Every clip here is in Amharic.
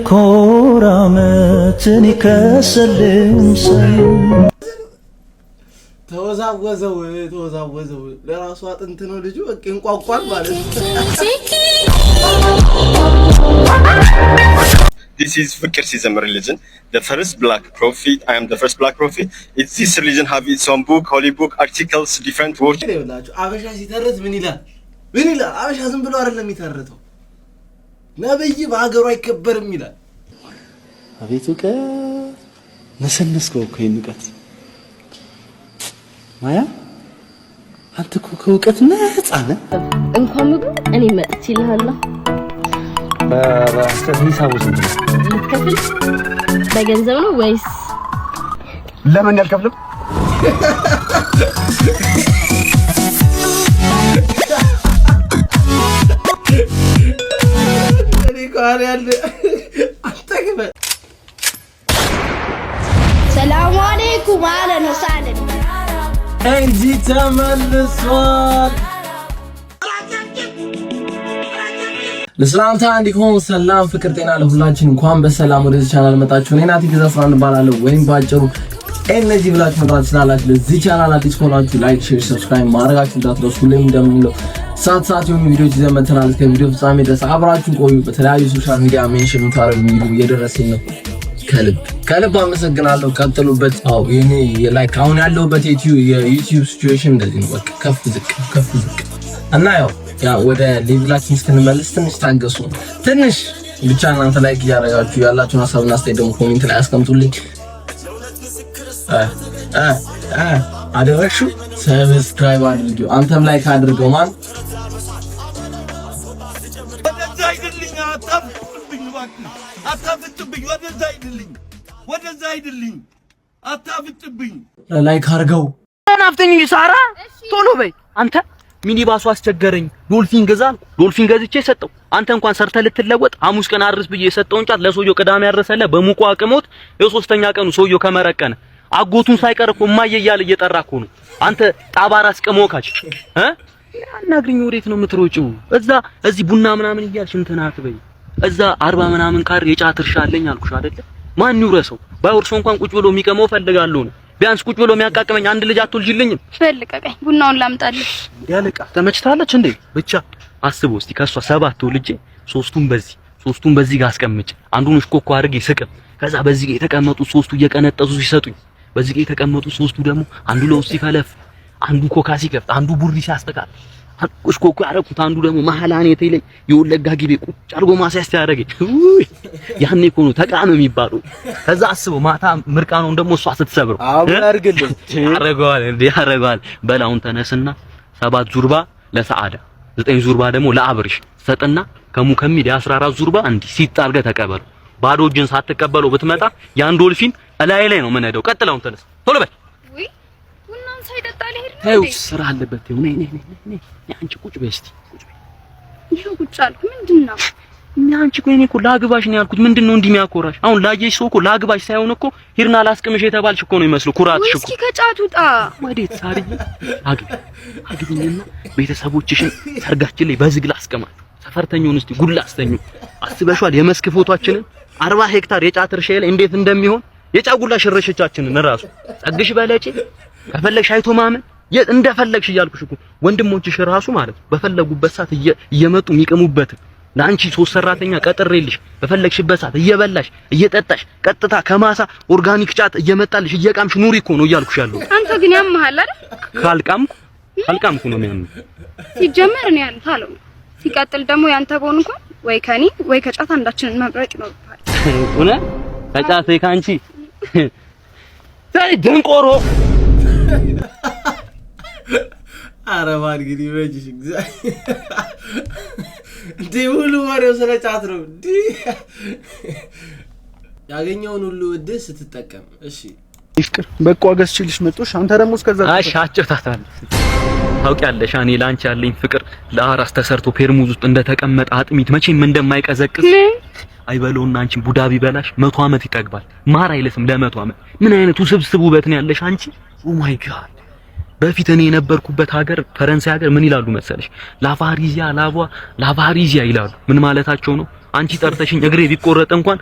ኮራመትን ይከሰልም ሰይ ተወዛወዘው ለራሱ አጥንት ነው ልጁ በቃ እንቋቋል ማለት ነው። This is Fikr-Sizm religion, the first black prophet. I am the first black prophet. It's this religion have its own book, holy book, articles, different words. አበሻ ሲተርት ምን ይላል? አበሻ ዝም ብሎ አይደለም የሚተርተው። ነብይ በአገሩ አይከበርም ይላል። አቤቱ ነሰነስከው እኮ ይንቀት ማያ አንተ እኮ ከእውቀት ነፃ ነህ። እንኳን ምግብ እኔ መጥቼ ይልሃለሁ። በሂሳቡ ስንት ነው? ልትከፍል በገንዘብ ነው ወይስ ለምን ያልከፍልም? እኔ ጋር ያለ አጠገበ ሰላም አለይኩም አለን ወሰለን እንጂ ተመልሷል። ለሰላምታ እንዲሆን ሰላም ፍቅር ጤና ለሁላችን እንኳን በሰላም ወደዚህ ቻናል መጣችሁ። እኔ ናቲ ገዛፍራን እባላለሁ ወይም ባጭሩ ኤነርጂ ብላችሁ መጥራት ትችላላችሁ። ለዚህ ቻናል አዲስ ከሆናችሁ ላይክ፣ ሼር፣ ሰብስክራይብ ማድረጋችሁ እንዳትረሱ። ሁሌም እንደምንለው ሰዓት የሆኑ ቪዲዮዎች ይዘን መጥተናል። እስከ ቪዲዮ ፍጻሜ ድረስ አብራችሁን ቆዩ። በተለያዩ ሶሻል ሚዲያ ሜንሽን የምታደርጉ ቪዲዮ እየደረሰኝ ነው። ከልብ አመሰግናለሁ። ቀጥሉበት። አዎ የኔ ላይክ አሁን ያለሁበት የዩቲዩብ ሲቹዌሽን እንደዚህ ነው። በቃ ከፍ ዝቅ እና ያው ወደ ሌቭላችን እስክንመለስ ትንሽ ታገሱ። ትንሽ ብቻ እናንተ ላይክ እያደረጋችሁ ያላችሁን ሀሳብና አስተያየት ደግሞ ኮሜንት ላይ አስቀምጡልኝ። አደረግሽው? ሰብስክራይብ አድርጊው። አንተም ላይክ አድርገው። ማን ላይክ አድርገው። ናፍተኝ ሳራ ቶሎ በይ አንተ። ሚኒባሱ አስቸገረኝ። ዶልፊን ገዛል። ዶልፊን ገዝቼ ሰጠው። አንተ እንኳን ሰርተ ልትለወጥ ሐሙስ ቀን አርስ ብዬ የሰጠውን ጫት ለሰውየው ቅዳሜ ያረሰለ በሙቋ አቅሞት የሶስተኛ ቀኑ ሰውየው ከመረቀነ አጎቱን ሳይቀር እኮ እማዬ እያለ እየጠራ እኮ ነው። አንተ ጣባራ አስቀሞካች አናግሪኝ። ወዴት ነው የምትሮጪው? እዚህ ቡና ምናምን እያልሽ እንትን አትበይ። እዛ 40 ምናምን ካር የጫት እርሻ አለኝ አልኩሽ አይደለ? ማን ይውረሰው? ባይወርሰው እንኳን ቁጭ ብሎ የሚቀመው ፈልጋለሁ ነው። ቢያንስ ቁጭ ብሎ የሚያቃቅመኝ አንድ ልጅ አትወልጂልኝም? ፈልቀቀኝ። ቡናውን ላምጣልሽ። ያለቃ ተመችታለች እንዴ? ብቻ አስበው እስቲ ከሷ 7 ልጅ ሶስቱን በዚህ ጋር አስቀምጭ። አንዱን እሽኮኮ አድርጌ ስቅም። ከዛ በዚህ ጋር የተቀመጡት ሶስቱ እየቀነጠሱ ሲሰጡኝ፣ በዚህ ጋር የተቀመጡት ሶስቱ ደግሞ አንዱ ለውስጥ ሲፈለፍ፣ አንዱ ኮካ ሲከፍት፣ አንዱ ቡሪ ሲያስጠቃል፣ እሽኮኮ ያረኩት አንዱ ደግሞ መሐላኔ ተይለኝ የወለጋ ግቤ ቁጭ አድርጎ ማሳያስ ያደረገኝ። ያኔ እኮ ነው ተቃም የሚባለው። ከዛ አስበው ማታ ምርቃናውን ደግሞ እሷ ስትሰብረው አርግልኝ ያረጋዋል። በላውን ተነስና 7 ዙርባ ለሰዓዳ 9 ዙርባ ደግሞ ለአብርሽ ሰጥና ከሙከሚድ 14 ዙርባ እንዲህ ሲጣርገ ተቀበሉ። ባዶ እጅን ሳትቀበለው ብትመጣ ያን ዶልፊን እላይ ላይ ነው የምንሄደው። ቀጥላውን ተነስ ቶሎ በል። ወይ ቡናን ሳይጠጣ ልሄድ ነው እንዴ? ስራ አለበት። ነይ አንቺ ቁጭ በይ እስቲ ቁጭ በይ። ይሄው ቁጭ አልኩ። ምንድነው አንቺ እኮ እኔ እኮ ላግባሽ ነው ያልኩት። ምንድነው እንዲህ የሚያኮራሽ? አሁን ላየሽ ሰው እኮ ላግባሽ ሳይሆን እኮ ሂርና ላስቅምሽ የተባልሽ እኮ ነው የሚመስለው። ኩራትሽ እኮ እስኪ ከጫቱ ጣ ወዴት ሳርዬ አግቢኝና ቤተሰቦችሽን ሰርጋችን ላይ በዝግ ላስቀማችሁ። ሰፈርተኛውን እስቲ ጉላ አስተኙ። አስበሽዋል? የመስክ ፎቶአችንን 40 ሄክታር የጫት እርሻ ላይ እንዴት እንደሚሆን የጫጉላ ሽርሽቻችንን ራሱ ጸግሽ በለጪ ከፈለግሽ አይቶ ማመን እንደፈለግሽ እያልኩሽ እኮ ወንድሞችሽ ራሱ ማለት በፈለጉበት ሰዓት እየመጡ የሚቀሙበት ለአንቺ 3 ሰራተኛ ቀጥሬልሽ በፈለግሽበት ሰዓት እየበላሽ እየጠጣሽ ቀጥታ ከማሳ ኦርጋኒክ ጫት እየመጣልሽ እየቃምሽ ኑሪ እኮ ነው እያልኩሽ ያለው። አንተ ግን ያመሃል አይደል? ካልቃምኩ ነው የሚያምነው። ሲጀመር እኔ ያልኩት አለው። ሲቀጥል ደግሞ ያንተ ቦን እንኳን ወይ ከኔ ወይ ከጫት አንዳችንን መምረጥ ይኖርብሃል። እውነት ከጫት ወይ ካንቺ ዛሬ ደንቆሮ አረባን እንግዲህ ወጅሽ እግዚአብሔር እንዴ ሁሉ ወሬው ስለ ጫት ነው እንዴ? ያገኘውን ሁሉ እድል ስትጠቀም እሺ ይፍቅር በቃ ገዝችልሽ መጥቶሽ አንተ ደግሞ እስከዛ አሻጭታታለህ። ታውቂያለሽ እኔ ላንቺ ያለኝ ፍቅር ለአራስ ተሰርቶ ፔርሙዝ ውስጥ እንደተቀመጠ አጥሚት መቼም እንደማይቀዘቅዝ አይበለውና አንቺ ቡዳ ቢበላሽ 100 ዓመት ይጠግባል። ማር አይለስም ለ100 ዓመት። ምን አይነቱ ስብስብ ውበት ነው ያለሽ አንቺ! ኦ ማይ ጋድ በፊት እኔ የነበርኩበት ሀገር ፈረንሳይ ሀገር ምን ይላሉ መሰለሽ? ላቫሪዚያ ይላሉ። ምን ማለታቸው ነው? አንቺ ጠርተሽኝ እግሬ ቢቆረጥ እንኳን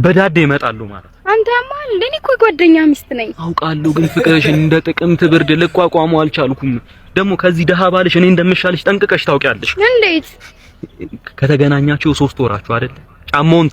በዳዴ ይመጣሉ ማለት። አንተማ እንደኔ እኮ ጓደኛ ሚስት ነኝ አውቃለሁ፣ ግን ፍቅርሽን እንደ ጥቅምት ብርድ ልቋቋመው አልቻልኩም። ደግሞ ከዚህ ደሃ ባልሽ እኔ እንደምሻልሽ ጠንቅቀሽ ታውቂያለሽ። እንዴት? ከተገናኛችሁ 3 ወራችሁ አይደል? ጫማውን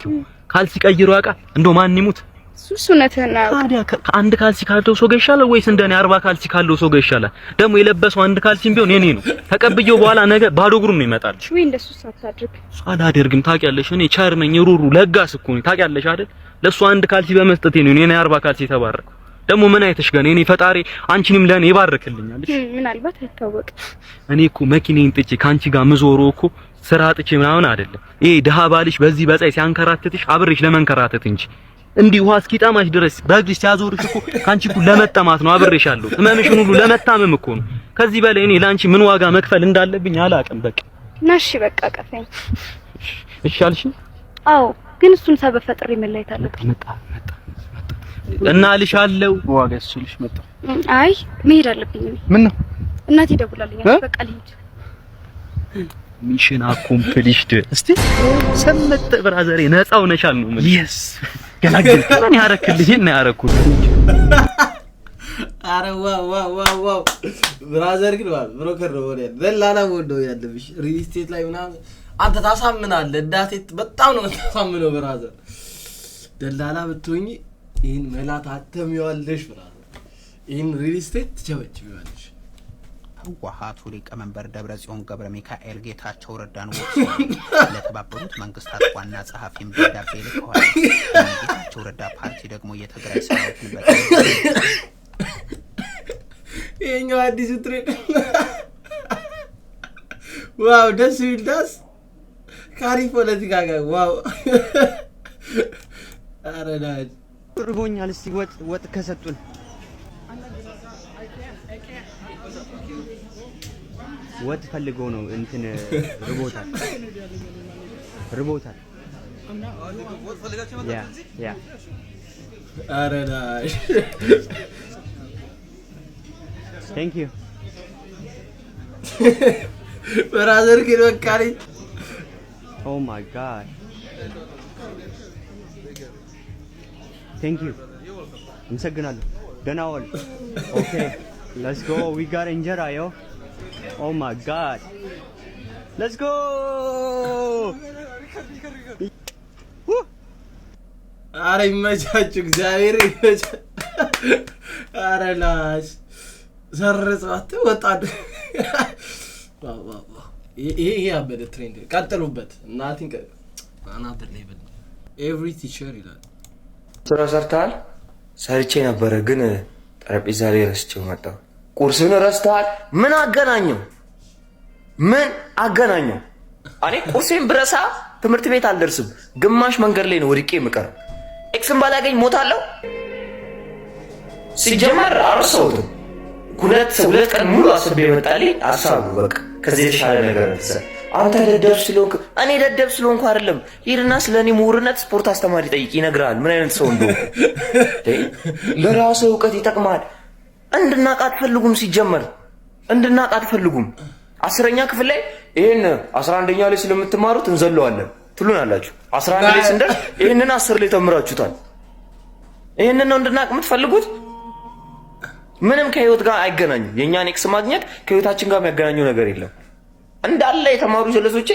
ካልሲ ቀይሮ ያውቃል? እንደው ማን ይሙት ሱሱነትና ታዲያ ከአንድ ካልሲ ካለው ሰው ጋር ይሻላል ወይስ እንደኔ 40 ካልሲ ካለው ሰው ጋር ይሻላል? ደግሞ የለበሰው አንድ ካልሲም ቢሆን የኔ ነው። ተቀብየው በኋላ ነገ ባዶ እግሩን ነው ይመጣልሽ። ወይ እንደሱ ሳታድርግ አላደርግም። ታውቂያለሽ፣ እኔ ቸር ነኝ፣ ሩሩ ለጋስ እኮ ነኝ። ታውቂያለሽ አይደል? ለሱ አንድ ካልሲ በመስጠቴ ነው እኔ 40 ካልሲ ተባረኩ። ደግሞ ምን አይተሽ ጋር እኔ ፈጣሪ አንቺንም ለኔ ይባርክልኛል። ምናልባት አይታወቅም። እኔ እኮ መኪናዬን ጥቼ ካንቺ ጋር ምዞሮ እኮ ስራ ጥቼ ምናምን አይደለም። ይሄ ደሃ ባልሽ በዚህ በፀይ ሲያንከራትትሽ አብሬሽ ለመንከራተት እንጂ እንዲህ ውሃ እስኪጣማሽ ድረስ በእግርሽ ሲያዞርሽ እኮ ካንቺ እኮ ለመጠማት ነው አብሬሻለሁ። ህመምሽን ሁሉ ለመታመም እኮ ነው። ከዚህ በላይ እኔ ላንቺ ምን ዋጋ መክፈል እንዳለብኝ አላውቅም። በቃ ናሽ በቃ ቀፈኝ። እሺ አልሽ? አዎ፣ ግን እሱን ሰበብ ፈጥሬ መላየት አለብኝ። መጣ እና አልሻለሁ። ዋጋ እሱልሽ መጣ። አይ መሄድ አለብኝ። ምን ነው እናቴ ደውላልኝ። በቃ ልሂድ። ሚሽን አኮምፕሊሽድ። እስቲ ሰመጥ ብራዘሬ ነፃው ነሻል ነው ማለት yes ገላግል ማን ያረክልሽ እና ያረኩት አረ ዋው ብራዘር ግን ማለት ብሮከር ነው ወዲያ ደላላ ወዶ ያለብሽ ሪል ስቴት ላይ ምናምን አንተ ታሳምናለህ። እንዳቴ በጣም ነው ታሳምነው ብራዘር። ደላላ ብትሆኚ ይሄን መላት አተሚዋለሽ ብራዘር። ይሄን ሪል ስቴት ትቸበችቢዋለሽ። ህወሓቱ ሊቀመንበር ደብረጽዮን ገብረ ሚካኤል ጌታቸው ረዳን ወክለው ለተባበሩት መንግስታት ዋና ጸሐፊም ደብዳቤ ልከዋል። ጌታቸው ረዳ ፓርቲ ደግሞ የትግራይ ሰራዊትን ይሄኛው አዲስ ትሬድ ዋው ደስ ይላል። ካሪ ፖለቲካ ጋር ዋው አረዳጅ ርቦኛል። እስቲ ወጥ ከሰጡን ወጥ ፈልገው ነው እንትን ርቦታል ያ አረዳጅ thank you ብራዘር ግን ወካሪ oh my god thank you እንሰግናለሁ። ደህና ዋል። okay let's go we got እንጀራ yo oh my god let's go አረ ይመቻችሁ እግዚአብሔር ይመቻ። አረ ላሽ ዘርጽዋት ወጣድ ዋው ይሄ ያበደ ትሬንድ ቀጥሉበት። እናቲን አናደር ሌቭል ኤቭሪ ቲቸር ይላል። ስራ ሰርተሃል? ሰርቼ ነበረ ግን ጠረጴዛ ላይ ረስቼው መጣሁ። ቁርስን ረስተሃል? ምን አገናኘው? እኔ ቁርሴን ብረሳ ትምህርት ቤት አልደርስም። ግማሽ መንገድ ላይ ነው ወድቄ የምቀረው። ኤክስን ባላገኝ ሞታለሁ። ሲጀመር አርሰውት ሁለት ቀን ሙሉ አስቤ መጣልኝ። አሳቡ በቃ ከዚህ የተሻለ ነገር ተሰ አንተ ደደብ ስለሆንክ እኔ ደደብ ስለሆንኩ አይደለም። ሂድና ስለኔ ምሁርነት ስፖርት አስተማሪ ጠይቅ፣ ይነግራል ምን አይነት ሰው እንደሆነ። ለራሱ ዕውቀት ይጠቅማል። እንድናቅ አትፈልጉም። ሲጀመር እንድናቅ አትፈልጉም። 10ኛ ክፍል ላይ ይሄን 11ኛ ላይ ስለምትማሩት እንዘለዋለን ትሉናላችሁ። 11 ላይ ስንደርስ ይሄንን 10 ላይ ተምራችሁታል። ይሄንን ነው እንድናቅ የምትፈልጉት? ምንም ከህይወት ጋር አይገናኝም። የኛን ኤክስ ማግኘት ከህይወታችን ጋር የሚያገናኘው ነገር የለም። እንዳለ የተማሩ ጀለሶቼ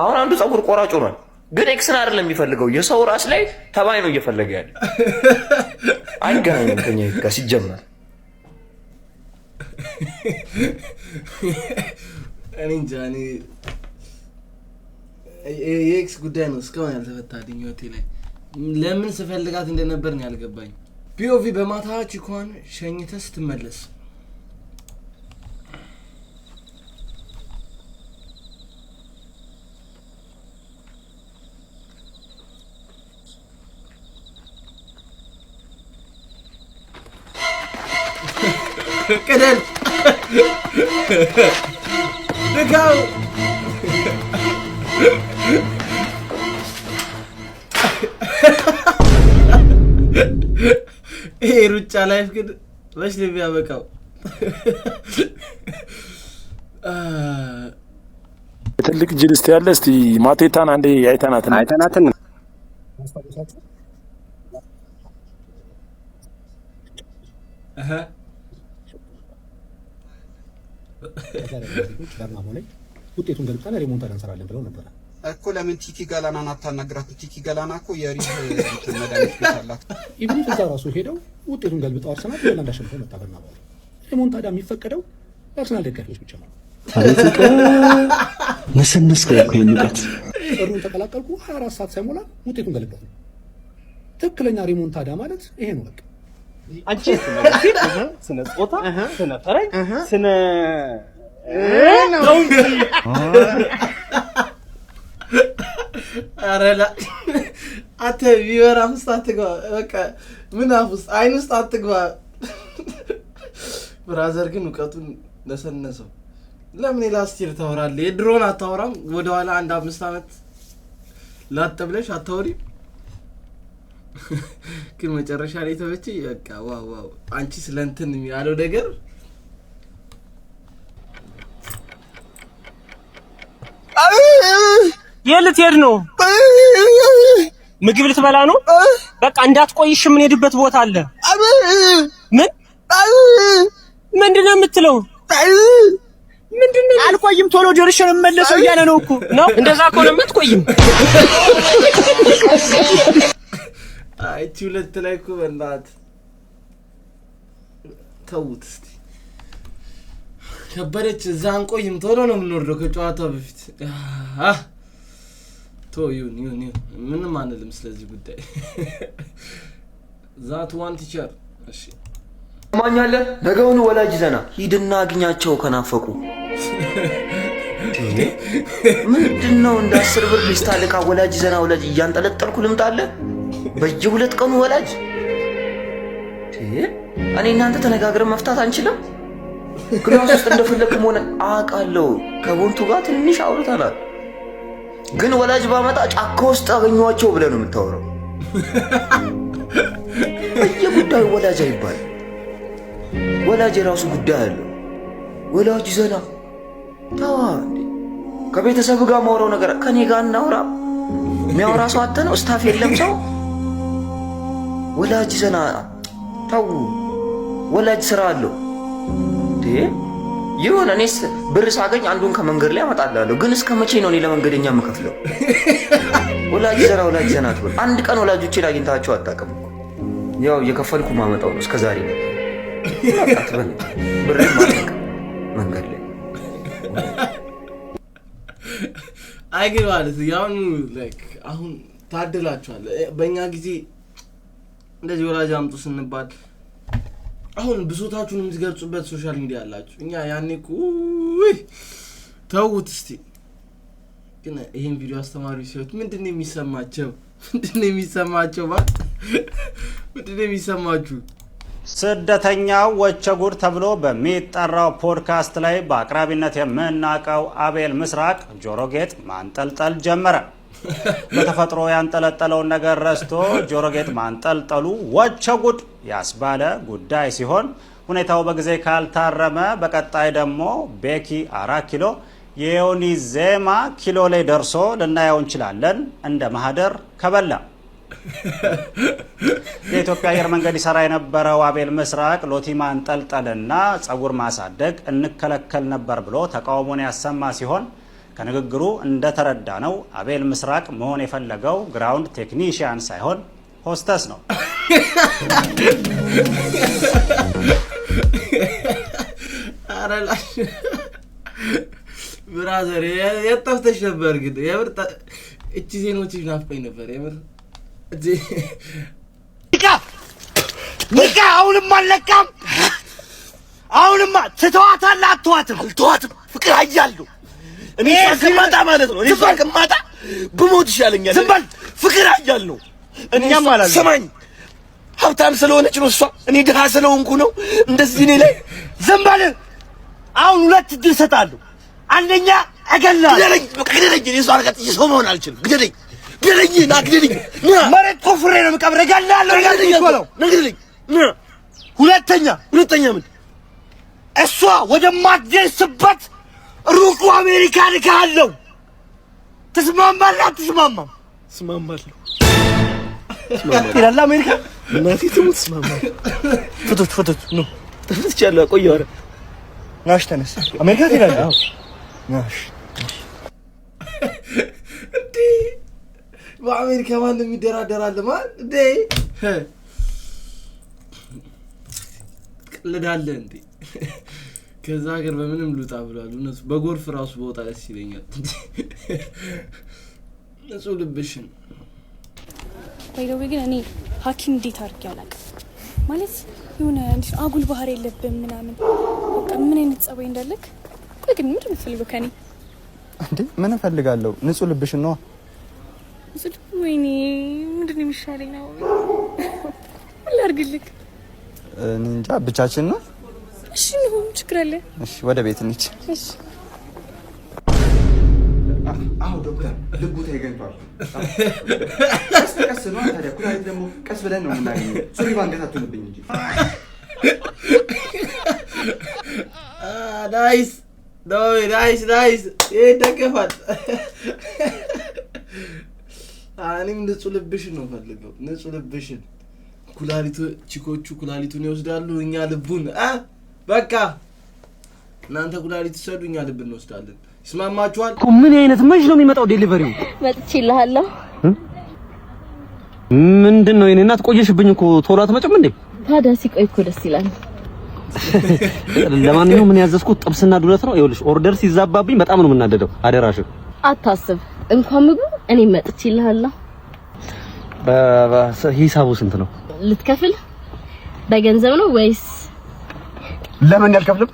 አሁን አንዱ ጸጉር ቆራጭ ሆኗል። ግን ኤክስን አይደለም የሚፈልገው፣ የሰው ራስ ላይ ተባይ ነው እየፈለገ ያለ። አይገናኝም ከኛ ጋር ሲጀመር። እኔ እንጃ እኔ የኤክስ ጉዳይ ነው እስካሁን ያልተፈታልኝ ህይወቴ ላይ። ለምን ስፈልጋት እንደነበር ነው ያልገባኝ። ፒኦቪ በማታች እንኳን ሸኝተህ ስትመለስ ቅደል ልካው ይሄ ሩጫ ላይፍ ግን መች ነው የሚያበቃው? ትልቅ ጅልስት ያለ እስቲ ማቴታን አንዴ አይተናትን ውጤቱን ገልጸን ሪሞንታድ እንሰራለን ብለው ነበር እኮ። ለምን ቲኪ ገላናን አታናግራት? ቲኪ ገላና እኮ የሪህ መድኃኒት ቤት አላት። ኢቭን እዛ ራሱ ሄደው ውጤቱን ገልብጠው አርሰናል ለምን እንዳሸነፈው መጣበና ባሉ ሪሞንታዳ የሚፈቀደው አርሰናል ደጋፊዎች ብቻ ነው። ነሰነስከው እኮ የንቀት ጥሩን ተቀላቀልኩ 24 ሰዓት ሳይሞላ ውጤቱን ገልብጠው ነው። ትክክለኛ ሪሞንታዳ ማለት ይሄ ነው። በቃ አንቺ ስነ ጾታ ስነ ፈረጅ ስነ አረላ አተ ቢወራ ውስጥ አትግባ። በቃ ምን አፍስ አይን ውስጥ አትግባ። ብራዘር ግን እውቀቱን ነሰነሰው። ለምን ላስቲር ታወራለህ? የድሮን አታወራም? ወደ ኋላ 1-5 አመት ላተብለሽ አታወሪ? ግን መጨረሻ ላይ ተበቺ። በቃ ዋው አንቺ ስለንትን ያለው ነገር የልትሄድ ነው? ምግብ ልትበላ ነው? በቃ እንዳትቆይሽ የምንሄድበት ቦታ አለ። ምን ምንድነው የምትለው? ምንድነው? አልቆይም ቶሎ ደርሼ ነው የምመለሰው እያለ ነው እኮ ነው። እንደዛ ከሆነማ አትቆይም። እቺ ሁለት ላይ እኮ በእናትህ ተውት እስቲ። ከበደች እዛ አንቆይም፣ ቶሎ ነው የምንወርደው ከጨዋታው በፊት። ይሁን ምንም አንልም ስለዚህ ጉዳይ። ዛት ዋን ቲቸር እሺ ማኛለ ነገውን ወላጅ ዘና ሂድና አግኛቸው ከናፈቁ። ምንድነው እንደ 10 ብር ሊስታልካ ወላጅ ዘና ወላጅ እያንጠለጠልኩ ልምጣለ በየ2 ቀኑ ወላጅ። እኔ እናንተ ተነጋግረን መፍታት አንችልም? ክላስ ውስጥ እንደፈለክም ሆነ አውቃለሁ። ከቦንቱ ጋር ትንሽ አውርተናል። ግን ወላጅ ባመጣ ጫካ ውስጥ አገኘዋቸው ብለህ ነው የምታወራው። በየጉዳዩ ወላጅ አይባል። ወላጅ የራሱ ጉዳይ አለው። ወላጅ ዘና ታዋ ከቤተሰብ ጋር ማውራው ነገር ከኔ ጋር እናውራ። የሚያወራ ሰው አተ ነው ስታፍ የለም ሰው። ወላጅ ዘና ታው ወላጅ ስራ አለው። ይሁን እኔስ ብር ሳገኝ አንዱን ከመንገድ ላይ አመጣላለሁ። ግን እስከ መቼ ነው እኔ ለመንገደኛ የምከፍለው? ወላጅ ዘና አትበል። አንድ ቀን ወላጆቼን አግኝታቸው አታውቅም። ያው እየከፈልኩ ማመጣው ነው እስከዛሬ ነው። አትበል ብር ማለቅ መንገድ ላይ አይገር ማለት ያው ላይክ አሁን ታድላችኋል። በእኛ ጊዜ እንደዚህ ወላጅ አምጡ ስንባል አሁን ብሶታችሁን የምትገልጹበት ሶሻል ሚዲያ አላችሁ። እኛ ያኔ እኮ ተውት እስቲ። ግን ይሄን ቪዲዮ አስተማሪ ሲወት ምንድነው የሚሰማቸው? ምንድነው የሚሰማችሁ? ስደተኛው ወቸጉር ተብሎ በሚጠራው ፖድካስት ላይ በአቅራቢነት የምናቀው አቤል ምስራቅ ጆሮጌጥ ማንጠልጠል ጀመረ። በተፈጥሮ ያንጠለጠለውን ነገር ረስቶ ጆሮጌጥ ማንጠልጠሉ ወቸጉድ ያስባለ ጉዳይ ሲሆን ሁኔታው በጊዜ ካልታረመ በቀጣይ ደግሞ ቤኪ 4 ኪሎ የዮኒ ዜማ ኪሎ ላይ ደርሶ ልናየው እንችላለን። እንደ ማህደር ከበላ የኢትዮጵያ አየር መንገድ ይሰራ የነበረው አቤል ምስራቅ ሎቲ ማንጠልጠልና ጸጉር ማሳደግ እንከለከል ነበር ብሎ ተቃውሞን ያሰማ ሲሆን ከንግግሩ እንደተረዳ ነው አቤል ምስራቅ መሆን የፈለገው ግራውንድ ቴክኒሽያን ሳይሆን ሆስተስ ነው። አራላሽ ብራዘር የጠፍተሽ ነበር ግን የምር እቺ ዜኖች ናፍቆኝ ነበር የምር ንቃ አሁንም አልነቃም። አሁንማ ትተዋታለህ አትተዋትም? አልተዋትም። ፍቅር አያለሁ እኔ ሲመጣ ማለት ነው። እኔ ሲመጣ ብሞት ይሻለኛል። ዝም በል ፍቅር አያለሁ። እኛም ማለት ሰማኝ ሀብታም ስለሆነች ነው እሷ፣ እኔ ድሃ ስለሆንኩ ነው እንደዚህ እኔ ላይ። ዝም በል አሁን 2 እድል እሰጥሃለሁ። አንደኛ እገላለሁ። ግደለኝ። እኔ እሷን ቀጥዬ ሰው መሆን አልችልም። ግደለኝ። ና ግደለኝ። መሬት ቆፍሬ ነው የምቀብረህ። እገላለሁ። ግደለኝ። ሁለተኛ ምን እሷ ወደማትደርስበት ሩቁ አሜሪካ ልካለሁ። ተስማማለህ? አትስማማም? እስማማለሁ። ይላል አሜሪካ። እናቴ ትሙት እስማማለሁ። ፍቶት ነው ትፍትቻለሁ። ቆየው። ኧረ ናሽ ተነስ። አሜሪካ ትሄዳለህ? አዎ ናሽ። እንዴ በአሜሪካ ማንም ይደራደራል ማለት እንዴ? ቀልዳለህ እንዴ? ከዛ ሀገር በምንም ልውጣ ብሏል። እነሱ በጎርፍ ራሱ በወጣ ደስ ይለኛል። ንጹህ ልብሽን ባይደው ግን እኔ ሐኪም እንዴት አድርጌ አላውቅም። ማለት የሆነ አጉል ባህሪ የለብም ምናምን በቃ ምን አይነት ጸባይ እንዳለክ። ቆይ ግን ምንድን ነው የምትፈልገው ከኔ? እንዴ ምን እፈልጋለሁ? ንጹህ ልብሽን ነው። ወይኔ ምንድን ነው የሚሻለኝ ነው? ምን ላድርግልክ? እኔ እንጃ ብቻችን ነው። እሺ ነው ችግር አለ? እሺ ወደ ቤት እንሂድ። እሺ አዎ ዶክተር ልቡ ተይገንቷል። ቀስ ነው ታዲያ ኩላሊት ደግሞ ቀስ ብለን ነው የምናገኘው። ሱሪ ባንገታቱንብኝ እንጂ ናይስ ናይስ ይደገፋል። እኔም ንጹህ ልብሽን ነው ፈልገው። ንጹህ ልብሽን ኩላሊቱ ቺኮቹ ኩላሊቱን ይወስዳሉ፣ እኛ ልቡን በቃ እናንተ ኩላሊት ሰዱ፣ እኛ ልብ እንወስዳለን። ይስማማችኋል? ምን አይነት መች ነው የሚመጣው ዴሊቨሪው? መጥቼልሃለሁ። ምንድነው የኔ እናት ቆየሽብኝ እኮ ቶሎ አትመጭም እንዴ? ታዲያ ሲቆይ እኮ ደስ ይላል። ለማንኛውም ምን ያዘዝኩት ጥብስና ዱለት ነው። ይኸውልሽ ኦርደር ሲዛባብኝ በጣም ነው የምናደደው። አደራሽ አታስብ። እንኳን ምግብ እኔ መጥቼልሃለሁ። ሂሳቡ ስንት ነው? ልትከፍል በገንዘብ ነው ወይስ? ለምን ያልከፍልም?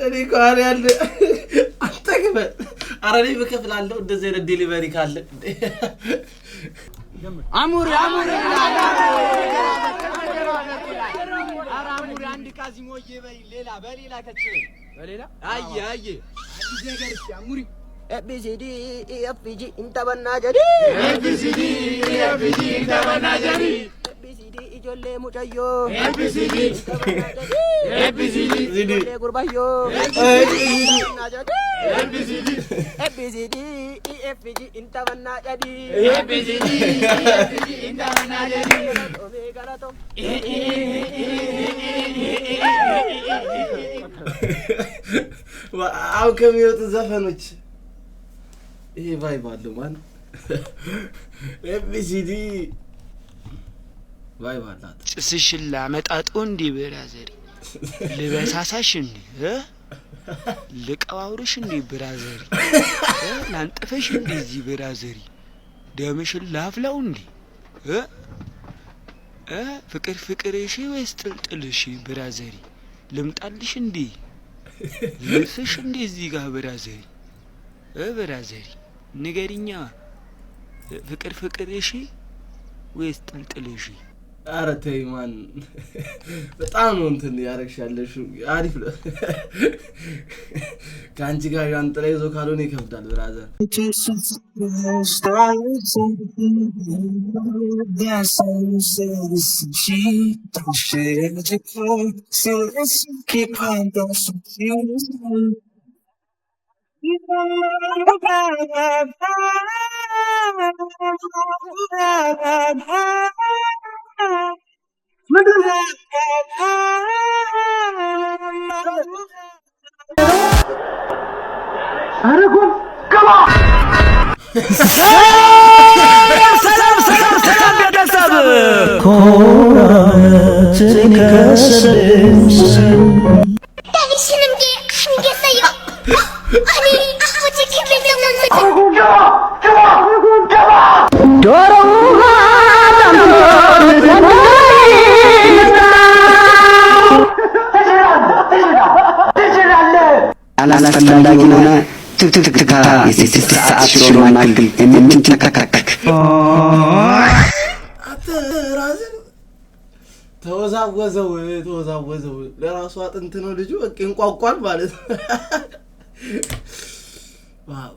እኔ ቃል ያለ አትከፍል። ኧረ እኔ በከፍላለሁ። እንደዚህ አይነት ዴሊቨሪ ካለ አሙሪ አንድ ካዚሞዬ በሌላ ከችለኝ በሌላ አየ አዲስ ነገር እስኪ አሙሪ ኤቢሲዲ ኤፍጂ እንተበና ጀዲ ኤቢሲዲ ኤፍጂ እንተበና ጀዲ ኤቢሲዲ ኢጆሌ ሙጨዮ ኤቢሲዲ ኤቢሲዲ ኢጆሌ ጉርባዮ ኤቢሲዲ ኤቢሲዲ ኤቢሲዲ ኤፍጂ እንተበና ጀዲ ኤቢሲዲ ኤፍጂ እንተበና ጀዲ ኦሜጋራቶ አሁን ከሚወጡ ዘፈኖች ይሄ ቫይብ አለው ማን ኤቢሲዲ ቫይብ አላት። ጭስሽን ላመጣጦ እንዲ ብራዘሪ ልበሳሳሽ እንዲ ልቀባውርሽ እንዲ ብራዘሪ ላንጥፈሽ እንዲ እዚህ ብራዘሪ ደምሽን ላፍላው እንዲ ፍቅር እሺ ወይስ ጥልጥልሽ ብራዘሪ ልምጣልሽ እንዲ ልስሽ እንዲ እዚህ ጋር ብራዘሪ ብራዘሪ ንገሪኛ ፍቅር እሺ ወይስ ጥልጥልሽ? ኧረ ተይ ማን በጣም ነው እንትን ያረግሻለሽ። አሪፍ ነው። ከአንቺ ጋር ዣንጥላ ይዞ ካልሆነ ይከብዳል ብራዘር። ሰላም ቤተሰብ አላስፈላጊ ሆነ ትክትክትካ የስድስት ሰዓት ሽሮ ማግል የምትንተካከክ ራስን ተወዛወዘው ለራሱ አጥንት ነው ልጁ በቃ እንቋቋል ማለት ነው። ዋው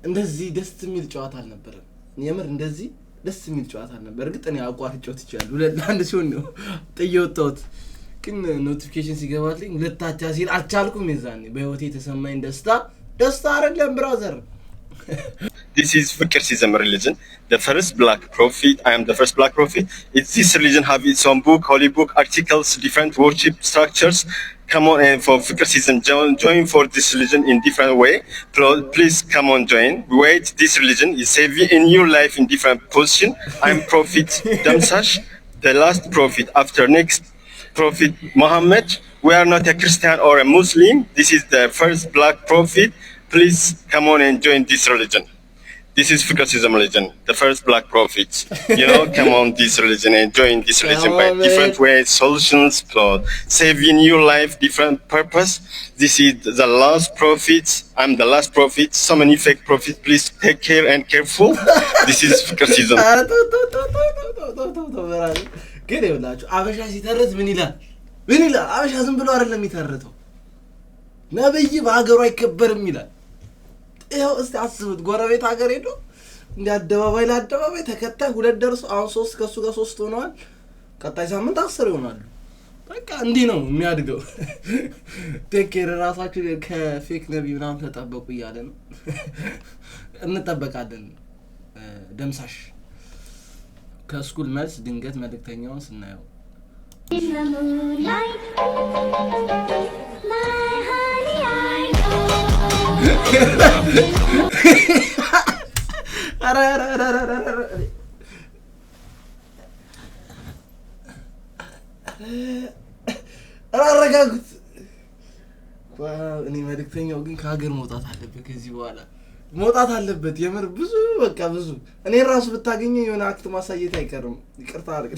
እንደዚህ ደስ የሚል ጨዋታ አልነበረም። የምር እንደዚህ ደስ የሚል ጨዋታ ነበር። እርግጥ እኔ አቋርጬው ትቻለሁ 2-1 ሲሆን ነው ጥየውጣውት ግን ኖቲፊኬሽን ሲገባልኝ ሁለታቻ ሲል አልቻልኩም የዛኔ በህይወቴ ተሰማኝ ደስታ አይደለም ብራዘር This is Fikr Sizem religion, the first black prophet. I am the first black prophet. It's this religion have its own book, holy book, articles, different worship structures. Come on and for Fikr Sizem, join for this religion in different way. Please come on join. Wait, this religion is saving in your life in different position. I am Prophet Damsash, the last prophet after next prophet Muhammad. We are not a Christian or a Muslim. This is the first black prophet. Please come on and join this religion. This is Fikr Sizem religion, the first black prophet. Come on this religion and join this religion by different ways, solutions, saving your life, different purpose. This is the last prophet. I'm the last prophet. So many fake prophets. Please take care and careful. This is Fikr Sizem. ግን ይኸውላችሁ አበሻ ሲተርት ምን ይላል አበሻ ዝም ብሎ አይደለም የሚተርተው ነብይ በአገሩ አይከበርም ይላል ይሄው እስቲ አስቡት ጎረቤት ሀገር ሄዶ እንደ አደባባይ ለአደባባይ ተከታይ ሁለት ደርሶ አሁን 3 ከሱ ጋር 3 ሆነዋል ቀጣይ ሳምንት 10 ይሆናሉ በቃ እንዲህ ነው የሚያድገው ቴኬር ራሳችሁ ከፌክ ነብይ ምናምን ተጠበቁ እያለ ነው እንጠበቃለን ደምሳሽ ከስኩል መልስ ድንገት መልእክተኛውን ስናየው አረጋጉት እኔ መልእክተኛው ግን ከሀገር መውጣት አለበት ከዚህ በኋላ መውጣት አለበት የምር ብዙ በቃ ብዙ እኔ ራሱ ብታገኘኝ የሆነ አክት ማሳየት አይቀርም ይቅርታ አድርግ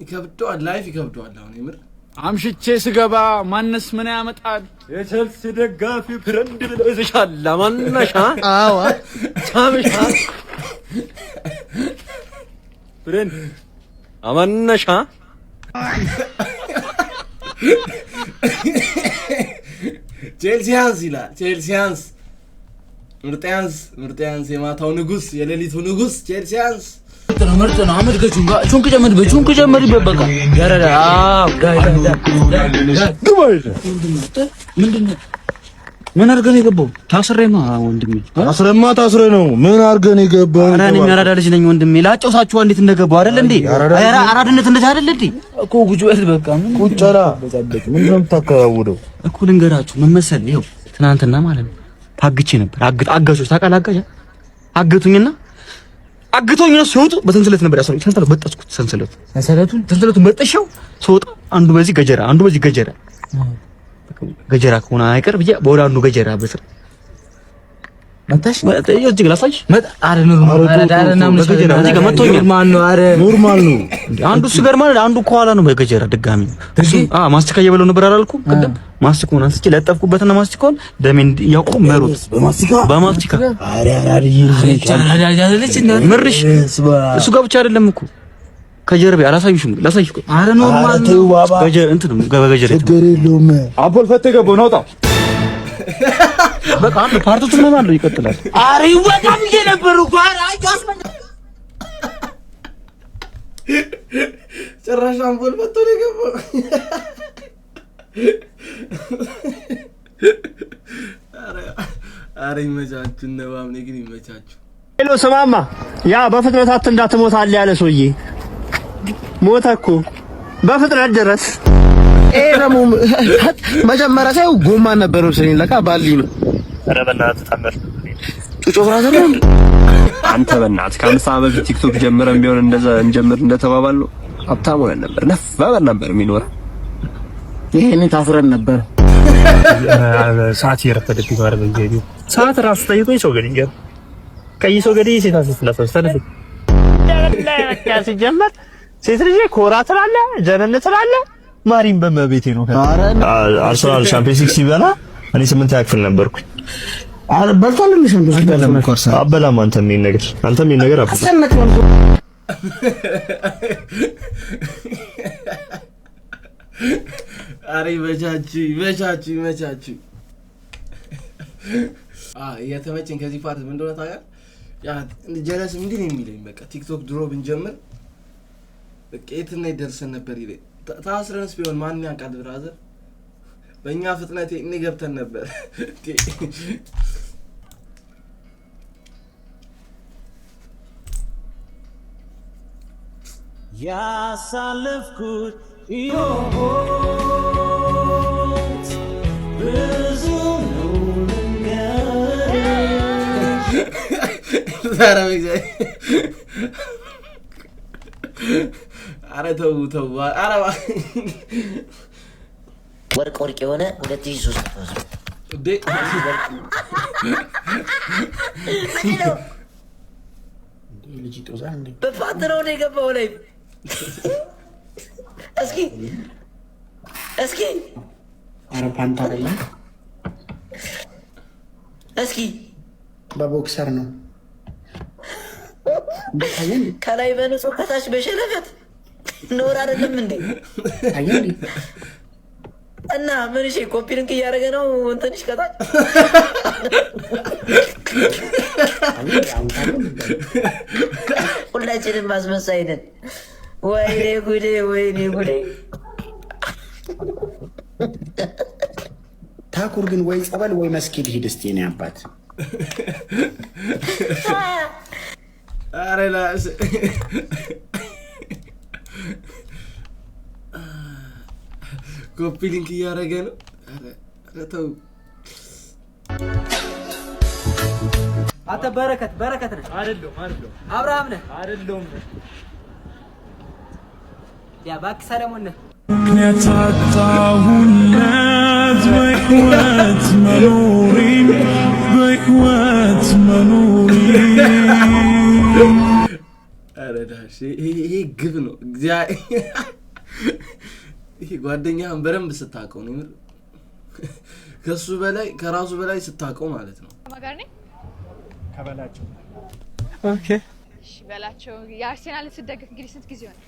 ይከብደዋል ላይፍ ይከብደዋል አሁን የምር አምሽቼ ስገባ ማንስ ምን ያመጣል የቸልሲ ደጋፊ ፍረንድ ብለሽሻል ለማንነሻ አዎ ታምሻ ፍረንድ አማንነሻ ቼልሲያንስ ይላል ቼልሲያንስ ምርጥያንስ የማታው ንጉስ የሌሊቱ ንጉስ ቼልሲያንስ ምርጥ ነው አመድ ገቹን ጋር ቹንክ ጀመር ይበበቃ ያረዳ ጋይ ምንድነው ምን አርገን የገባው ታስሬማ ወንድሜ ታስሬ ነው ምን አርገን የገባው አራኔ የሚያራዳ ልጅ ነኝ ወንድሜ ላጫውሳችሁ እንዴት እንደገባው አይደል እንዴ አራድነት እንደዛ አይደል እንዴ እኮ ጉጆት በቃ ቁጨራ በዛበቅ ምን ነው ተከራውደው እኮ ልንገራችሁ ምን መሰል ይኸው ትናንትና ማለት ነው ታግቼ ነበር አጋቾች ታቃላጋያ አገቱኝና አግቶኝ ነው ሲወጡ በሰንሰለት ነበር ያሰሩኝ ሰንሰለት በጠስኩት ሰንሰለቱን በጠሻው ሲወጣ አንዱ በዚህ ገጀራ ከሆነ አይቀር ብዬ በወደ አንዱ ገጀራ በስር መጣሽ እዚህ ግላሳሽ መጣ አረ ኖርማል ነው አንዱ ሲገር ማለት አንዱ ከኋላ ነው በገጀራ ድጋሚ ማስቲካ እየበለው ነበር አላልኩም ቅድም ማስቲካውን አንስቼ ለጠፍኩበትና ማስቲካውን ደሜን ያቆም መሩት በማስቲካ ምርሽ እሱ ጋር ብቻ አይደለም እኮ ከጀርባ አላሳይሽም ላሳይሽ አረ ኖርማል ነው ገጀራ እንትን ገጀራ ችግር የለውም አቦል ፈተገበው ናውጣ በቃ አንድ ፓርቱ ምን ማለት ነው ይቀጥላል አረ ይወጣም እየነበሩ ጋር አይታስመን ጭራሽ አምፖል መጥቶ ነው የገባው አረ ይመቻችሁ ነባም ነው ግን ይመቻችሁ ሄሎ ስማማ ያ በፍጥነት እንዳትሞታል ያለ ሰውዬ ሞተ እኮ በፍጥነት ድረስ ደግሞ መጀመሪያ ሳይው ጎማ ነበር ወሰኝ ለካ ባልዩ ነው ኧረ በእናትህ ታመር ጩጮ ብራዘር ነው አንተ በእናትህ ከአምስት ዓመት በፊት ቲክቶክ ጀምረን ቢሆን እንደዛ እንጀምር እንደተባባል ነው ሀብታም ሆነን ነበር ነበር የሚኖር ይሄኔ ታፍረን ነበር ሰዓት የረፈደብኝ ማለት ነው ሰዓት ራሱ ጠይቆኝ ሰው ገድኝ ቀይ ሰው ገድኝ ሴት አስፈለፈ ሰለፍ ለምን ሲጀመር ሴት ልጅ ኮራ ትላለ ጀነን ትላለ ማሪም በመቤቴ ነው አርሰናል ቻምፒየንስ ሊግ ሲበላ እኔ 8 ያክፍል ነበርኩኝ አረ በልቷል ሻምፒዮንስ አበላም አንተም ይሄን ነገር አረ ይመቻችሁ የተመቸኝ ከዚህ ፓርት ምን እንደሆነ ታውቃለህ ያ ጀለስ ምንድን ነው የሚለኝ በቃ ቲክቶክ ድሮ ብንጀምር በቃ የትና ይደርሰን ነበር ይለኝ ታስረንስ ቢሆን ማን ያንቃል ብራዘር በእኛ ፍጥነት እኔ ገብተን ነበር ያሳለፍኩት ሕይወት ብዙ ነው ዛሬ አረ ተው አረ ወርቅ የሆነ 2300 እንዴ ልጅ ይጦዛል እንዴ በፋጥነው ነው የገባው ላይ እስኪ አረ ፓንታ አይደለም እስኪ በቦክሰር ነው ከላይ በንጹህ ከታች በሸለፈት ኖር አይደለም እንዴ አየኝ እና ምን እሺ ኮፒ ሊንክ እያደረገ ነው እንትንሽ ከታች ሁላችንም ማስመሳይ ነን ወይኔ ጉዴ ታኩር ግን ወይ ጸበል ወይ መስጊድ ሂድ እስቲ ነው አባት አረ ላስ ኮፒ ሊንክ እያደረገ ነው አረ ተው አንተ በረከት ነህ አይደለም አብርሃም ነህ አይደለም ያ ባክ ሰለሞን ነህ ያታጣሁለት በሕይወት መኖሪ አረ ዳሽ ይሄ ግብ ነው ይሄ ጓደኛህን በደንብ ስታውቀው ነው ከሱ በላይ ከራሱ በላይ ስታውቀው ማለት ነው ማጋርኔ ከበላቸው ኦኬ እሺ በላቸው የአርሰናል ስደግፍ እንግዲህ ስንት ጊዜ ሆነ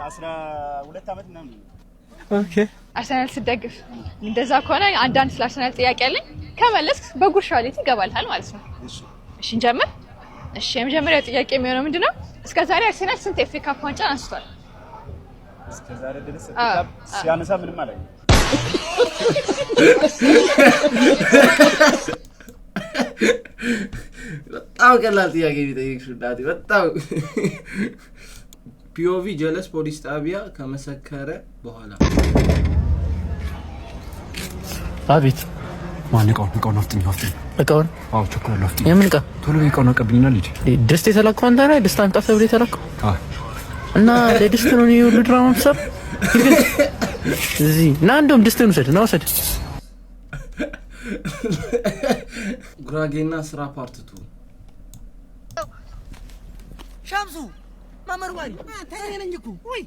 12 አመት ነው ኦኬ አርሰናል ስደግፍ እንደዛ ከሆነ አንዳንድ ስለ አርሰናል ጥያቄ አለኝ ከመለስክ በጉርሻሊቲ ይገባልሃል ማለት ነው እሺ እንጀምር እሺ የመጀመሪያው ጥያቄ የሚሆነው ምንድነው እስከዛሬ አርሰናል ስንት ኤፍኤ ካፕ ዋንጫ አንስቷል እስከዛሬ ድረስ ካፕ ሲያነሳ ምንም ማለት ነው በጣም ቀላል ጥያቄ ቢጠይቅሽ ዳዲ በጣም ፒኦቪ ጀለስ ፖሊስ ጣቢያ ከመሰከረ በኋላ አቤት ማን እቃውን አፍጥኝ እቃውን አዎ ቸኮላ አፍጥኝ የምን እቃ ቶሎ እቃውን አቀብኝና ልጅ ደስታ የተላከው አንተ ነህ ደስታ አምጣ ተብሎ የተላከው እና ለደስታ ነው የሁሉ ድራማ ምሰር እዚህ እና እንደውም ደስታን ውሰድ ጉራጌና ስራ ፓርት 2 ሻምሱ ማመርዋሪ ታየነኝ እኮ ወይ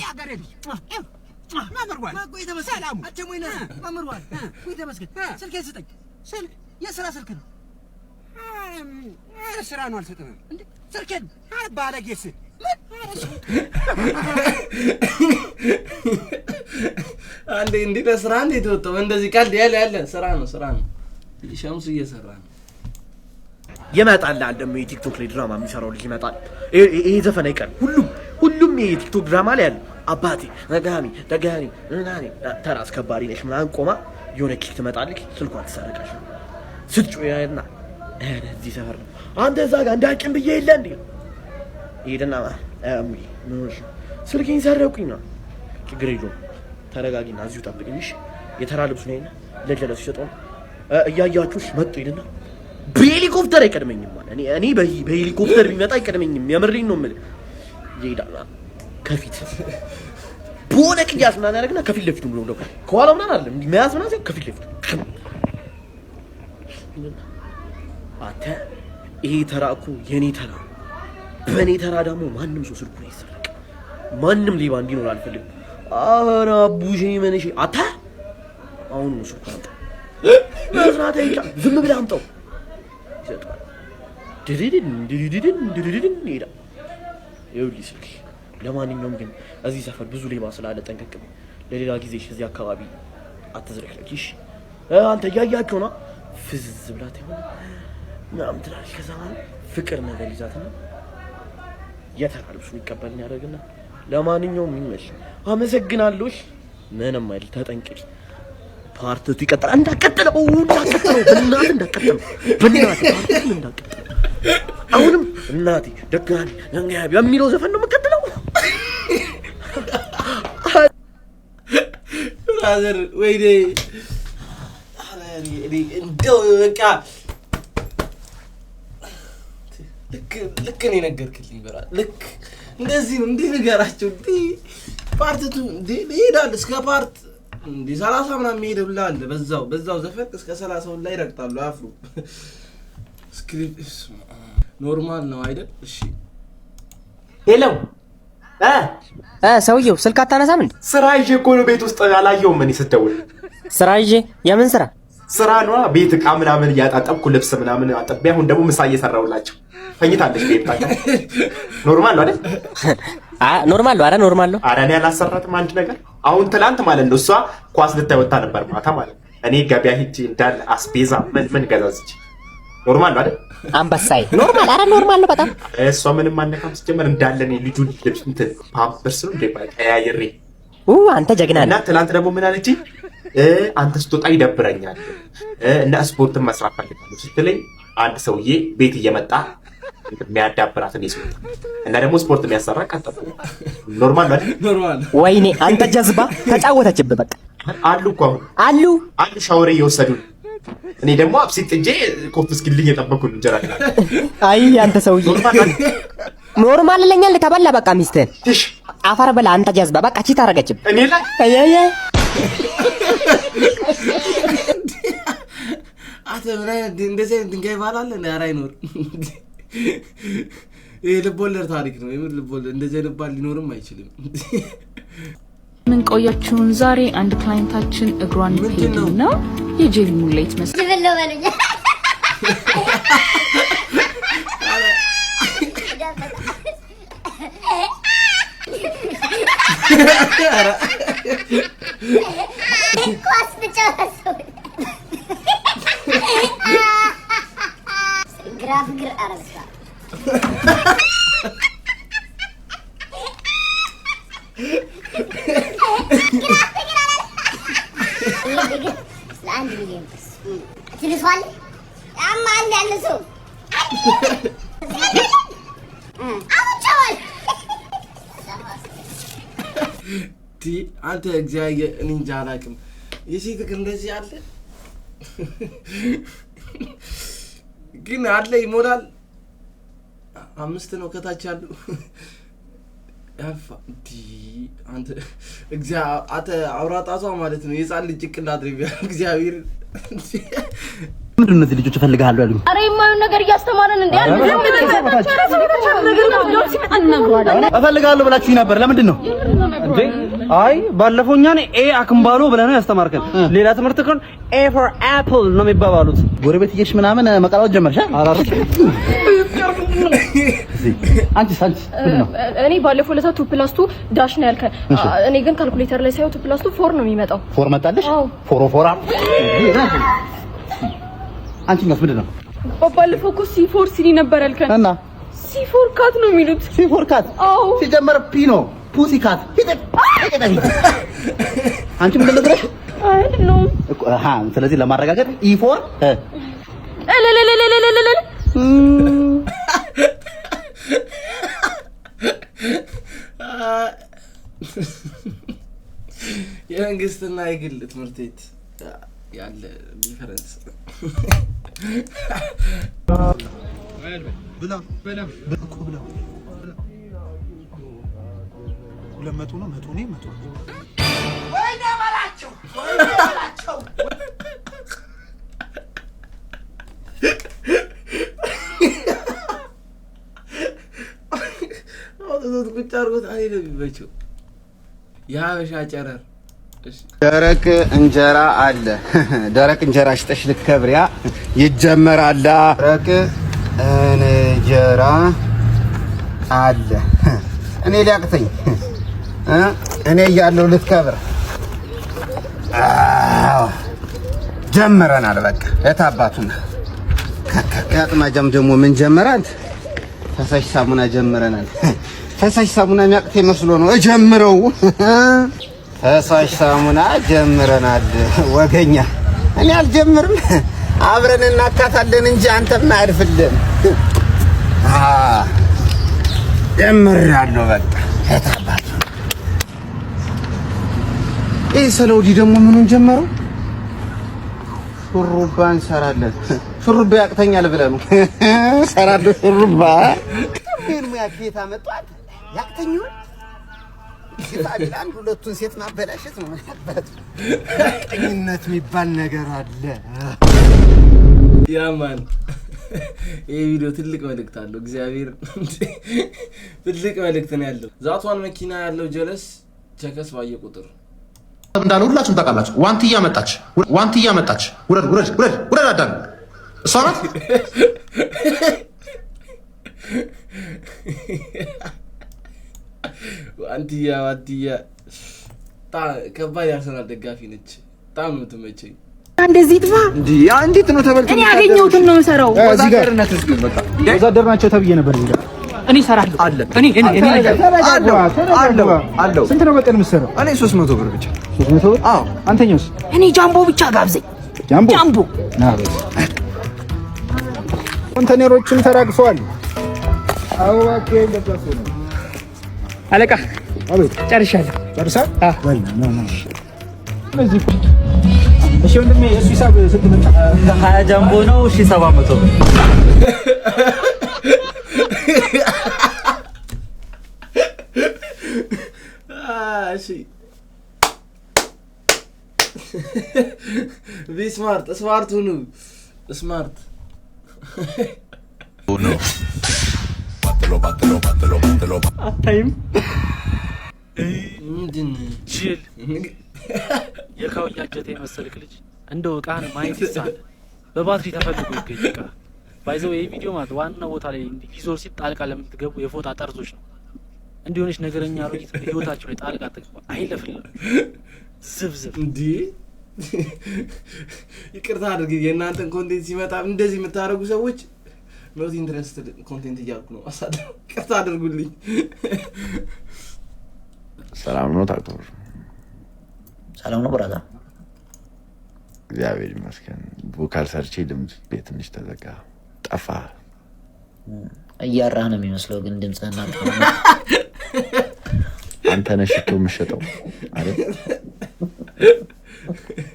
ያጋረድ ማመርዋሪ ማቆይ ተመስገን አቸሞይና ማመርዋሪ ወይ ተመስገን ስልክ ስጠኝ ስልክ የስራ ስልክ ነው ስራ ነው አልሰጠም እንዴ ስልክን ባለጌስ አንዴ እንዴ ለስራ እንዴ ተወጣው እንደዚህ ቀልድ ያለ ስራ ነው ሻምሱ እየሰራ ነው ይመጣል ደግሞ የቲክቶክ ላይ ድራማ የሚሰራው ልጅ ይመጣል ይሄ ዘፈን አይቀር ሁሉም የቲክቶክ ድራማ ላይ ያለ አባቴ ደጋሚ እናኔ ተራ አስከባሪ ነሽ ምናምን ቆማ የሆነ ኪክ ትመጣለች ስልኳን ትሰረቃሽ ስትጮያና እዚህ ሰፈር ነው አንተ እዛ ጋር እንዳቅም ብዬ የለ እንዴ ይሄድና ምንሽ ስልኬን ሰረቁኝ ነው ችግር የለውም ተረጋጊና እዚሁ ጠብቅኝሽ የተራ ልብስ ነውና ለጀለስ ይሰጠው እያያችሁሽ መጡ ይልና በሄሊኮፕተር አይቀድመኝም ማለት እኔ በሄሊኮፕተር ቢመጣ አይቀድመኝም የምሬን ነው ማለት ይሄዳል ከፊት ቦነ ቅያስ ምናምን ያደርግና ከፊት ለፊቱ ብሎ ነው ከኋላ ምናምን አይደለም እንዲህ መያዝ ምናምን ከፊት ለፊቱ አተ ይሄ ተራ እኮ የኔ ተራ በኔ ተራ ደግሞ ማንም ሰው ስልኩን ይሰረቅ ማንም ሌባ እንዲኖር አልፈልግም አራ ቡሼ መንሽ አታ አሁን ነው ስልኩ አምጣ መስራት አይቻል ዝም ብለህ አምጣው ይሰጣል ድድድድን ይሄዳል ይኸውልህ ስልክ ለማንኛውም ግን እዚህ ሰፈር ብዙ ሌባ ስላለ ጠንቀቅ ለሌላ ጊዜ እዚህ አካባቢ አትዝረክለኪሽ አንተ ያያቸው ነው ፍዝ ብላት ይሆነ ምናምን ትላለች። ከዛ ፍቅር ነገር ይዛትና የተራልብሱ ይቀበልን ያደርግና ለማንኛውም ይመሽ አመሰግናለሁ ምንም አይደል ተጠንቅቂ ፓርቲቱ ይቀጥላል እንዳቀጥለው በእናትህ እንዳቀጥለው ፓርቲቱን እንዳቀጥለው አሁንም እናቴ ደጋሚ እንጋቢ የሚለው ዘፈን ነው የምቀጥለው ብራዘር ወይኔ እንደው በቃ ልክ ነው የነገርክልኝ ብራዘር ልክ እንደዚህ ነው እንዴ ንገራቸው እንዴ ፓርቲቱ እንዴ ይሄዳል እስከ ፓርት እንዴ 30 ምናምን ይሄዳል በዛው ዘፈን እስከ 30 ላይ ይረግጣሉ አፍሩ ስክሪፕት ኖርማል ነው አይደል እሺ ሄሎ ሰውየው ስልክ አታነሳም እንዴ ስራ ይዤ እኮ ነው ቤት ውስጥ ያላየውም ምን ይሰደውል ስራ ይዤ የምን ስራ ነው ቤት ዕቃ ምናምን እያጣጠብኩ ልብስ ምናምን አጥቤ አሁን ደግሞ ምሳ እየሰራሁላችሁ ተኝታለች ቤት ታካ ኖርማል ነው አይደል ኖርማል ነው ኖርማል ነው እኔ አላሰራትም አንድ ነገር አሁን ትላንት ማለት ነው እሷ ኳስ ልታይ ወጣ ነበር ማታ ማለት እኔ ገበያ ሂጅ እንዳል አስቤዛ ምን ገዛዝች ኖርማል ነው አይደል አንበሳይ ኖርማል ነው በጣም እሷ ምንም ማነካም ሲጀመር እንዳለ እኔ ልጁን ልብስ እንትን ፓምፐርስ ነው እንደ ቀያይሬ አንተ ጀግና እና ትላንት ደግሞ ምን አለች አንተ ስትወጣ ይደብረኛል እና ስፖርት መስራት ፈልጋለሁ ስትለኝ አንድ ሰውዬ ቤት እየመጣ የሚያዳብራት ነው ይስጥ እና ደግሞ ስፖርት የሚያሰራ ቀጠፉ ኖርማል ነው ኖርማል ወይኔ አንተ ጀዝባ ተጫወተችብህ በቃ አሉ እኮ አሉ ሻወር እየወሰዱ እኔ ደግሞ አብሲት እንጂ ኮፍ እስኪልኝ የጠበኩ እንጀራ አይ አንተ ሰውዬ ኖርማል ለኛል ተበላ በቃ ሚስትህን አፈር በላ አንተ ጀዝባ በቃ ቺት አደረገችብህ እኔ ላይ አያያ አተ ምናይ እንደዚህ ድንጋይ ባላለ ኧረ አይኖር ይሄ ልቦለድ ታሪክ ነው የምር ልቦለድ እንደዚህ ልባል ሊኖርም አይችልም ምን ቆያችሁን ዛሬ አንድ ክላይንታችን እግሯን ሄድና የጄል ሙሌት መስለ ኳስ ብቻለሱ ግራፍ ግር አረሳ ለአንድ ሚሊዮን ትልሷል አማ አንድ ያነሱ አውጫዋል አንተ እግዚአብሔር እኔ እንጃ አላውቅም የሴት ግን እንደዚህ አለ ግን አለ ይሞላል 5 ነው ከታች ያለው ያፋ አንተ እግዚአብሔር አውራጣቷ ማለት ነው የጻን ልጅ ቅናት ነው እግዚአብሔር ምንድነው እነዚህ ልጆች ፈልጋለሁ ያሉኝ አረ የማይሆን ነገር እያስተማረን እንዴ እፈልጋለሁ ብላችሁኝ ነበር ለምንድን ነው እንዴ አይ ባለፈውኛ ነው ኤ አክምባሎ ብለህ ነው ያስተማርከን ሌላ ትምህርት ከሆነ ኤ ፎር አፕል ነው የሚባባሉት ጎረቤት እየሽ ምናምን መቀላወጥ ጀመርሽ አራራ አንቺ ምንድነው እኔ ባለፈው ለታ 2+2 ዳሽ ነው ያልከን እኔ ግን ካልኩሌተር ላይ ሳይው 2+2 4 ነው የሚመጣው 4 መጣልሽ ፎራ አንቺ ምንድነው ባለፈው እኮ C4 ሲሪ ነበር ያልከን እና C4 ካት ነው የሚሉት C4 ካት ሲጀመር ፒ ነው ፑሲ ካት አንቺ ምንድነው ብለሽ አይደለም ስለዚህ ለማረጋገጥ E4 የመንግስትና የግል ትምህርት ቤት ያለ ዲፈረንስ ብላ 200 ነው 100 ወይኔ በላቸው አውጥቶት ቁጭ አድርጎት አይደለም የሚበቸው የሀበሻ ጨረር ደረቅ እንጀራ አለ ደረቅ እንጀራ ሽጠሽ ልትከብሪያ ይጀመራል ደረቅ እንጀራ አለ እኔ ሊያቅተኝ እኔ ያለው ልትከብር ጀመረናል በቃ የታባቱና ያጥማጃም ደግሞ ምን ጀመራል? ፈሳሽ ሳሙና ጀምረናል። ፈሳሽ ሳሙና የሚያቅት መስሎ ነው እጀምረው። ፈሳሽ ሳሙና ጀምረናል ወገኛ። እኔ አልጀምርም፣ አብረን እናካታለን እንጂ አንተማ አያርፍልህም። ጀምራለሁ በቃ ተታባቱ። ሰለውዲ ደግሞ ምኑን ጀመረው? ሹሩባ እንሰራለን። ሹሩባ ያቅተኛል ብለህ ነው? እሰራለሁ ሹሩባ። ምን ሙያ ቤት አመጣት ያቅተኛል። አንድ ሁለቱን ሴት ማበላሸት ነው ማለት። ያቅተኝነት የሚባል ነገር አለ። ያማን ይሄ ቪዲዮ ትልቅ መልእክት አለው። እግዚአብሔር ትልቅ መልእክት ነው ያለው። ዛቷን መኪና ያለው ጀለስ ቸከስ ባየ ቁጥር እንዳለ ሁላችሁም ታውቃላችሁ። ዋንትያ መጣች። ውረድ አዳም። እሷ ናት። ዋንትያ ከባድ ያርሰናል ደጋፊ ነች። በጣም ነው የምትመቸኝ። እንደዚህ ጥፋ እንዴ! አንዲት ነው ተበልቶ እኔ ያገኘሁትን ነው የምሰራው። ወዛደርነት እስኪ በቃ ወዛደር ናቸው ተብዬ ነበር። እዚህ ጋር እኔ እሰራለሁ። እኔ አለው። ስንት ነው በቀን የምትሰራው? እኔ 300 ብር ብቻ። 300 ብር? አዎ። አንተኛውስ? እኔ ጃምቦ ብቻ ጋብዘኝ። ጃምቦ ኮንቴነሮቹን ተራግፈዋል። አዎ ኦኬ። እንደዛው ነው አለቃ። አቤት። ጨርሻለሁ። ጨርሳል? አዎ። እሺ ወንድሜ፣ እሱ ሂሳብ ስንት መጣ? 20 ጃምቦ ነው። እሺ 700 ብር። እሺ ቢስማርት ስማርት ሁኑ። ስማርት ሆኖ አታይም? ምንድን ጅል የካውያ ጀት የመሰልክ ልጅ እንደው ዕቃህን ማየት ይሳል። በባትሪ ተፈልጎ ይገኝ ዕቃ ባይዘው ይሄ ቪዲዮ ማለት ዋናው ቦታ ላይ ሊዞር ሲል ጣልቃ ለምትገቡ የፎጣ ጠርዞች ነው። እንዲሆነች ነገረኛ አሮጊት ህይወታቸው ላይ ጣልቃ ተገባ አይለፍልም። ዝብዝብ እንዴ! ይቅርታ አድርግ። የእናንተን ኮንቴንት ሲመጣ እንደዚህ የምታደርጉ ሰዎች ኖት ኢንትረስትድ ኮንቴንት እያልኩ ነው። ይቅርታ አድርጉልኝ። ሰላም ነው ታውቁ? ሰላም ነው ብራዛ። እግዚአብሔር ይመስገን። ቮካል ሰርቼ ድምጽ ቤት ትንሽ ተዘጋ። ጠፋ። እያራህ ነው የሚመስለው ግን ድምጽህና አንተ ነህ ሽቶ የምትሸጠው አይደል?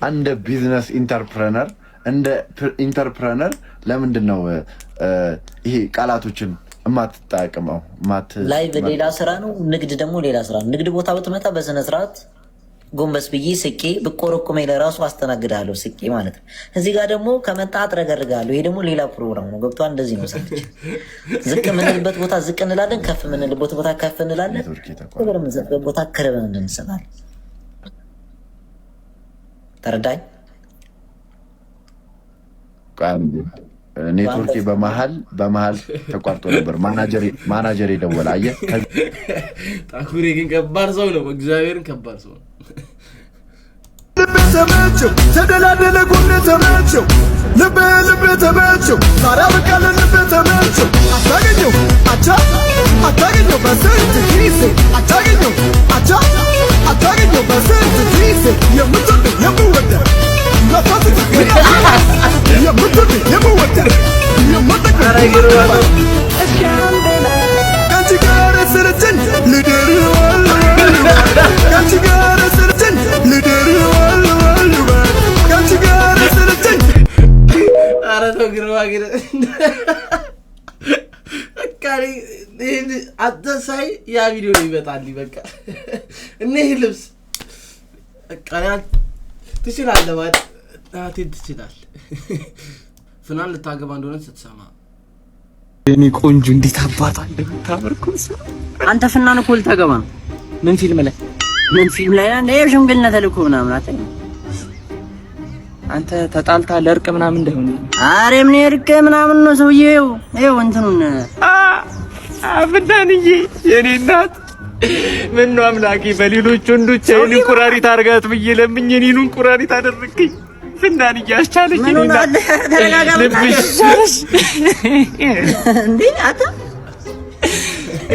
አንደ ቢዝነስ ኢንተርፕረነር ለምንድን ነው ይሄ ቃላቶችን የማትጠቀመው? ላይቭ ሌላ ስራ ነው፣ ንግድ ደግሞ ሌላ ስራ ነው። ንግድ ቦታ ብትመጣ በስነ ስርዓት ጎንበስ ብዬ ስቄ ብቆረቆመኝ ለራሱ አስተናግዳለሁ ስቄ ማለት ነው። እዚህ ጋር ደግሞ ከመጣ አጥረገርጋለሁ። ይሄ ደግሞ ሌላ ፕሮግራም ነው። ገብቷል? እንደዚህ ነው ሰዎች ዝቅ የምንልበት ቦታ ዝቅ እንላለን፣ ከፍ የምንልበት ቦታ ከፍ እንላለን፣ ክብር የምንሰጥበት ቦታ ክብር እንሰጣለን። ተረዳኝ? ኔትወርክ በመሀል ተቋርጦ ነበር። ማናጀር ደወለ። አየህ? ታኩሪ ግን ከባድ ሰው ነው። እግዚአብሔርን ከባድ ሰው ነው። ተመቸው ተደላደለ ጎነ ተመቸው ልብ ተመቸው ታዲያ በቃ ልብ ተመቸው አታገኘው አታገኘው በስንት ጊዜ አታገኘው አታገኘው በስንት ጊዜ የምትወድ የምወደ ለፋት የምትወድ የምወደ ከአንቺ ጋር ስርትን ልደር ከአንቺ ጋር ስርትን ልደር ከአንቺ ጋር ስርትን ኧረ ተው ግርማ ግን አተሳይ ያ ቪዲዮ ነው ይመጣልኝ። በቃ እነዚህ ልብስ በቃ ትችላለህ ማለት አትሄድ ትችላለህ። ፍናን ልታገባ እንደሆነ ስትሰማ የኔ ቆንጆ እንዴት አባታ እንደምታመርኩስ አንተ ፍናን እኮ ልታገባ ነው። ምን ፊልም ላይ እንደ ሽምግልና ተልኮ ምናምን አትልም አንተ ተጣልታ ለእርቅ ምናምን እንደሆነ አሬ ምን እርቅ ምናምን ነው ሰውዬው። ይኸው እንትኑን ፍናንዬ የኔ እናት ምን ነው አምላኬ በሌሎች ወንዶች የኔን ቁራሪት አድርጋት ብዬ ለምኜ እኔን ቁራሪት አደረግኝ። ፍናን እያስቻለች ምን ሆነ አለ ተረጋጋ ልብሽ እንዴ አታ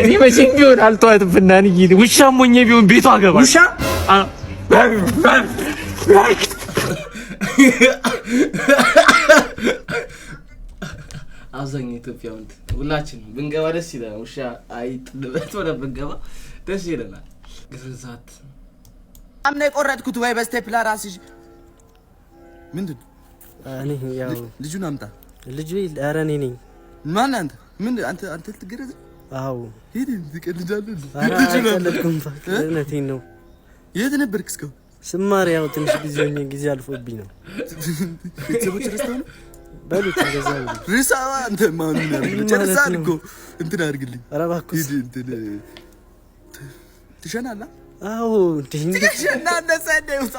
እኔ መቼም ቢሆን አልተዋትም ፍናን ውሻም ሆኜ ቢሆን ቤቷ አገባል ውሻ አብዛኛው ኢትዮጵያ ወንድ ሁላችንም ብንገባ ደስ ይላል። ውሻ አይጥልበት ወደ ብንገባ ደስ ይላል። ግርዛት አምና የቆረጥኩት ወይ በስቴፕላር አስይዥ ምንድን እኔ ያው ልጁን አምጣ። ልጁ ኧረ እኔ ነኝ። ማን አንተ? ምን አንተ ልትገረዝ? አዎ ሄድ ትቀልጃለህ። ልጁን አልቀለድኩም። እውነቴን ነው። የት ነበርክ እስካሁን? ስማር ያው ትንሽ ጊዜ አልፎብኝ ነው። ቤተሰቦች ረስተው ነው በሉት እንደዛ ነው። ርሳዋ አንተ ማን ነው? ጨርሳል እኮ እንትን አድርግልኝ። ኧረ እባክህ ሂድ እንትን ትሸናለህ? አዎ ትሸና እንደዛ እንደውጣ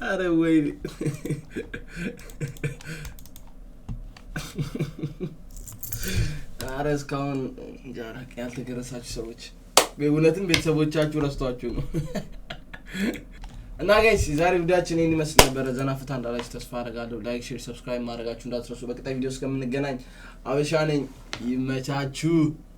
አረ ወይኔ አረ እስካሁን ጃራክ ያልተገረሳችሁ ሰዎች በእውነትም ቤተሰቦቻችሁ ረስቷችሁ ነው። እና ጋይስ ዛሬ ቪዲዮአችን ይሄን ይመስል ነበር። ዘና ፈታ እንዳላችሁ ተስፋ አደርጋለሁ። ላይክ፣ ሼር፣ ሰብስክራይብ ማድረጋችሁ እንዳትረሱ። በቀጣይ ቪዲዮ እስከምንገናኝ አበሻ ነኝ። ይመቻችሁ።